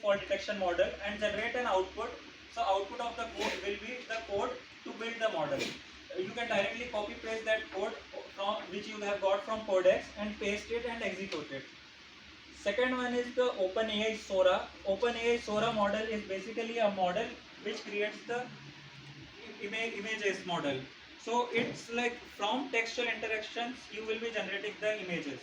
fault detection model and generate an output. So output of the code will be the code to build the model. You can directly copy paste that code from which you have got from Codex and paste it and execute it. Second one is the OpenAI Sora. OpenAI Sora model is basically a model which creates the images model. So it's like from textual interactions you will be generating the images.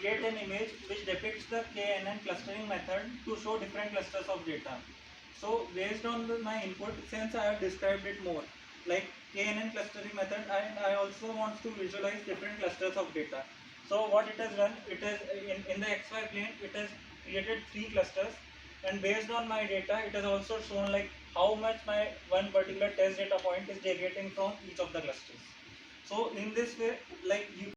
Create an image which depicts the KNN clustering method to show different clusters of data. So based on my input, since I have described it more, like KNN clustering method, and I also want to visualize different clusters of data. So what it has done, it is in the XY plane, it has created 3 clusters, and based on my data, it has also shown like how much my one particular test data point is deviating from each of the clusters. So in this way, like you